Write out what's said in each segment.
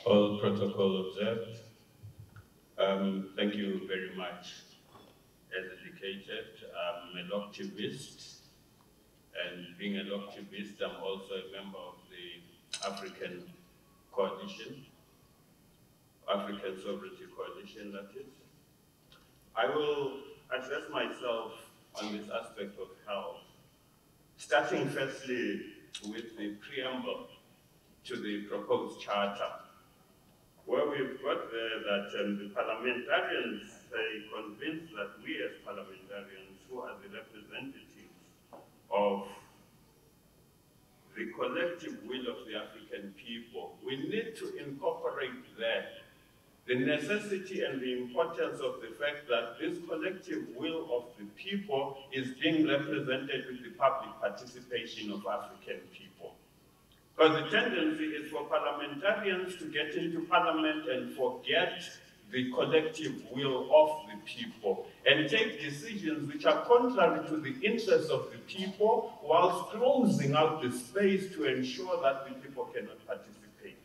All protocol observed. Thank you very much. As indicated, I'm a loctivist, and being a loctivist, I'm also a member of the African Coalition, African Sovereignty Coalition, that is. I will address myself on this aspect of health, starting firstly with the preamble to the proposed charter, where we've got there that the parliamentarians say convinced that we as parliamentarians, who are the representatives of the collective will of the African people, we need to incorporate there the necessity and the importance of the fact that this collective will of the people is being represented with the public participation of African people. Because the tendency is for parliamentarians to get into parliament and forget the collective will of the people and take decisions which are contrary to the interests of the people, whilst closing out the space to ensure that the people cannot participate.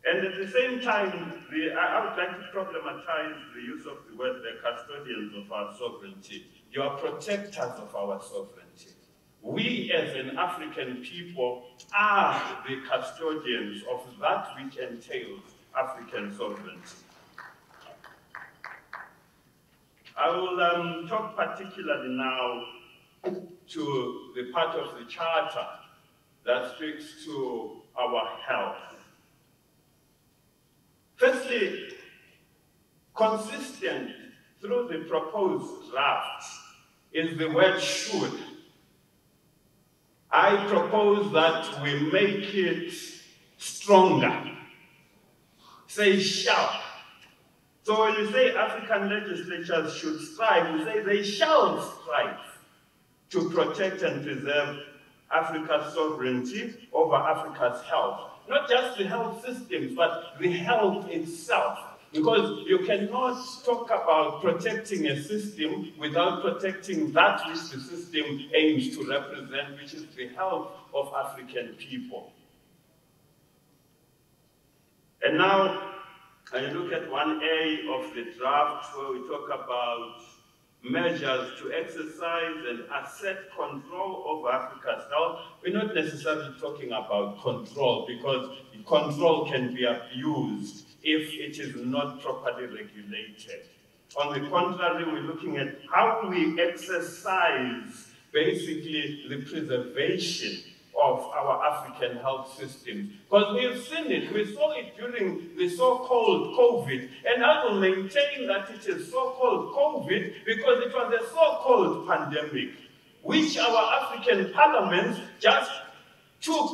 And at the same time, I would like to problematize the use of the word the custodians of our sovereignty. You are protectors of our sovereignty. We as an African people are the custodians of that which entails African sovereignty. I will talk particularly now to the part of the charter that speaks to our health. Firstly, consistent through the proposed draft is the word should. I propose that we make it stronger. Say shall. So when you say African legislatures should strive, you say they shall strive to protect and preserve Africa's sovereignty over Africa's health. Not just the health systems, but the health itself. Because you cannot talk about protecting a system without protecting that which the system aims to represent, which is the health of African people. And now, I look at 1A of the draft where we talk about measures to exercise and assert control over Africa's health. We're not necessarily talking about control, because control can be abused if it is not properly regulated. On the contrary, we're looking at how we exercise basically the preservation of our African health systems. Because we've seen it, we saw it during the so-called COVID, and I will maintain that it is so-called COVID because it was a so-called pandemic, which our African parliaments just took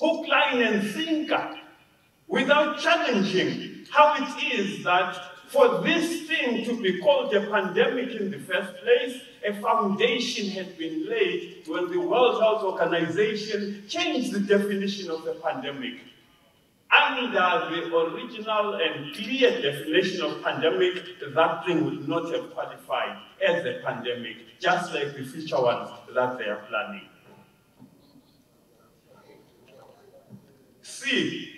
hook, line, and sinker without challenging how it is that for this thing to be called a pandemic in the first place, a foundation had been laid when the World Health Organization changed the definition of a pandemic. Under the original and clear definition of pandemic, that thing would not have qualified as a pandemic, just like the future ones that they are planning. C,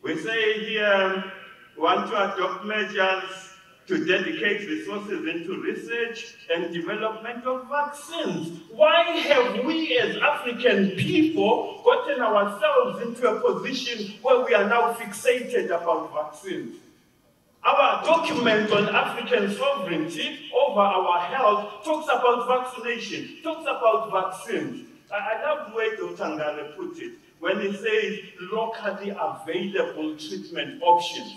we say here, we want to adopt measures to dedicate resources into research and development of vaccines. Why have we as African people gotten ourselves into a position where we are now fixated about vaccines? Our document on African sovereignty over our health talks about vaccination, talks about vaccines. I love the way Dr. Ngare put it when he says locally available treatment options.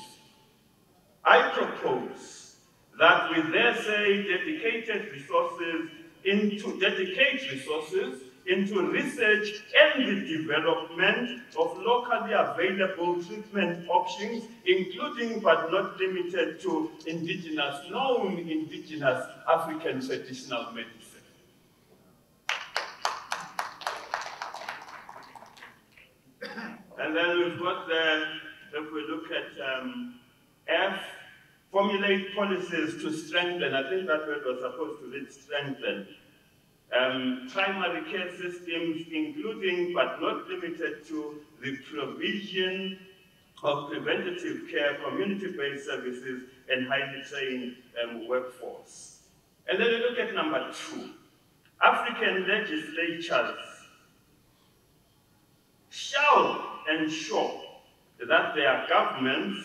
I propose that we there say dedicate resources into research and the development of locally available treatment options, including but not limited to known indigenous African traditional medicine. And then we've got there, if we look at F, formulate policies to strengthen, I think that word was supposed to read strengthen, primary care systems, including but not limited to the provision of preventative care, community-based services, and highly trained workforce. And then we look at number 2. African legislatures shall ensure that their governments,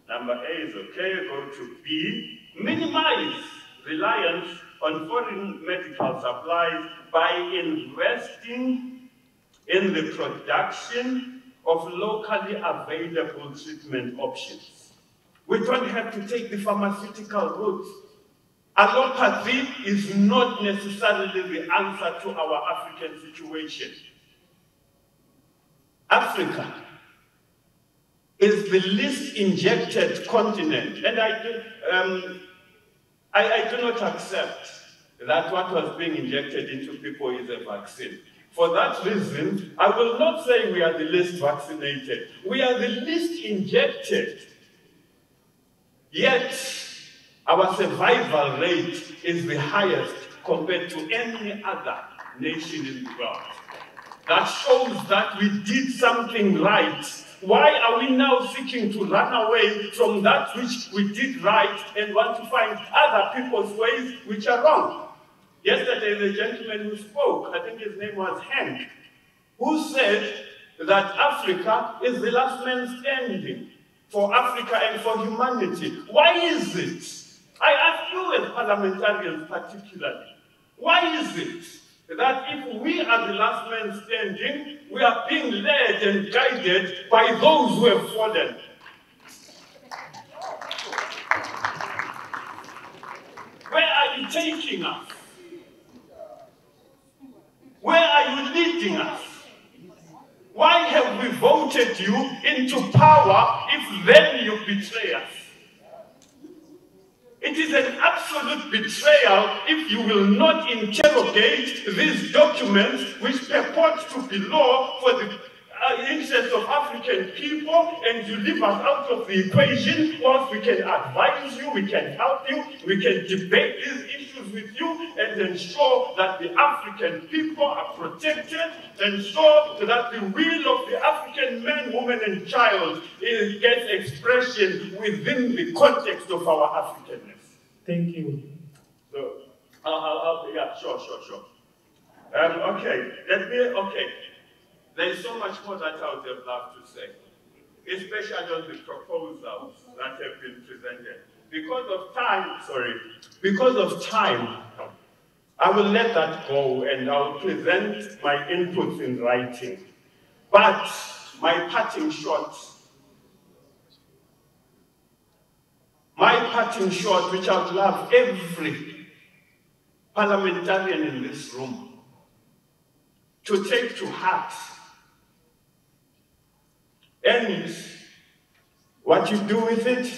number A is okay, go to B, minimize reliance on foreign medical supplies by investing in the production of locally available treatment options. We don't have to take the pharmaceutical route. Allopathy is not necessarily the answer to our African situation. Africa is the least injected continent, and I do not accept that what was being injected into people is a vaccine. For that reason, I will not say we are the least vaccinated. We are the least injected. Yet, our survival rate is the highest compared to any other nation in the world. That shows that we did something right. Why are we now seeking to run away from that which we did right and want to find other people's ways which are wrong? Yesterday, the gentleman who spoke, I think his name was Hank, who said that Africa is the last man standing for Africa and for humanity. Why is it? I ask you as parliamentarians particularly, why is it that if we are the last man standing, we are being led and guided by those who have fallen? Where are you taking us? Where are you leading us? Why have we voted you into power if then you betray us? It is an absolute betrayal if you will not interrogate these documents which purport to be law for the interest of African people, and you leave us out of the equation. Whilst we can advise you, we can help you, we can debate these issues with you and ensure that the African people are protected, ensure that the will of the African man, woman, and child gets expression within the context of our Africanness. Thank you. So, yeah, sure. Okay. There's so much more that I would have loved to say, especially on the proposals that have been presented. Because of time, I will let that go and I'll present my inputs in writing. But my parting shot, which I would love every parliamentarian in this room to take to heart. And what you do with it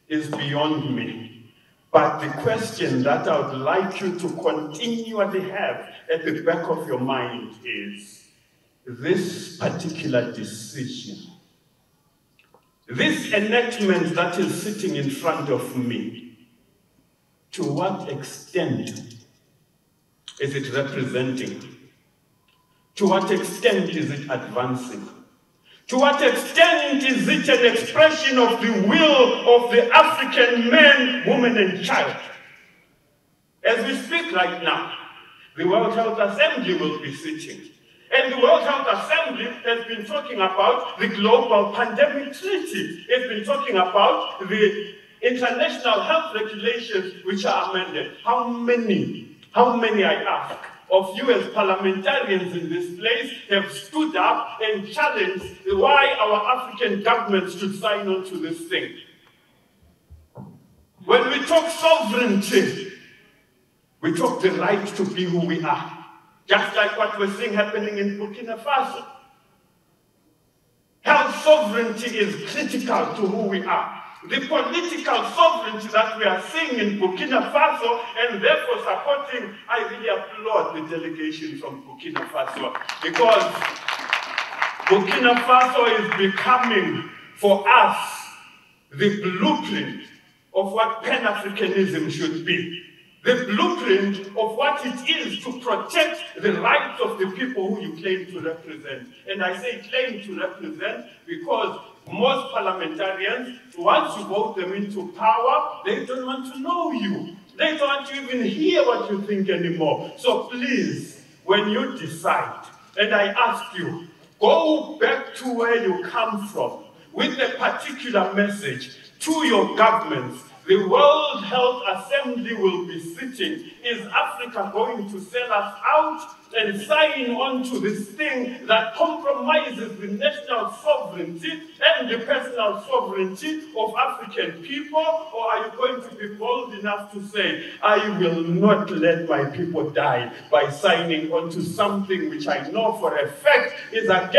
is beyond me. But the question that I would like you to continually have at the back of your mind is this particular decision. This enactment that is sitting in front of me, to what extent is it representing? To what extent is it advancing? To what extent is it an expression of the will of the African man, woman, and child? As we speak right now, the World Health Assembly will be sitting. And the World Health Assembly has been talking about the Global Pandemic Treaty. It's been talking about the international health regulations which are amended. How many, I ask, of you as parliamentarians in this place have stood up and challenged why our African governments should sign on to this thing? When we talk sovereignty, we talk the right to be who we are, just like what we're seeing happening in Burkina Faso. Health sovereignty is critical to who we are. The political sovereignty that we are seeing in Burkina Faso and therefore supporting, I really applaud the delegation from Burkina Faso, because Burkina Faso is becoming, for us, the blueprint of what Pan-Africanism should be. the blueprint of what it is to protect the rights of the people who you claim to represent. And I say claim to represent because most parliamentarians, once you vote them into power, they don't want to know you. They don't want to even hear what you think anymore. So please, when you decide, and I ask you, go back to where you come from with a particular message to your governments. The World Health Assembly will be sitting. Is Africa going to sell us out and sign on to this thing that compromises the national sovereignty and the personal sovereignty of African people? Or are you going to be bold enough to say, I will not let my people die by signing on to something which I know for a fact is against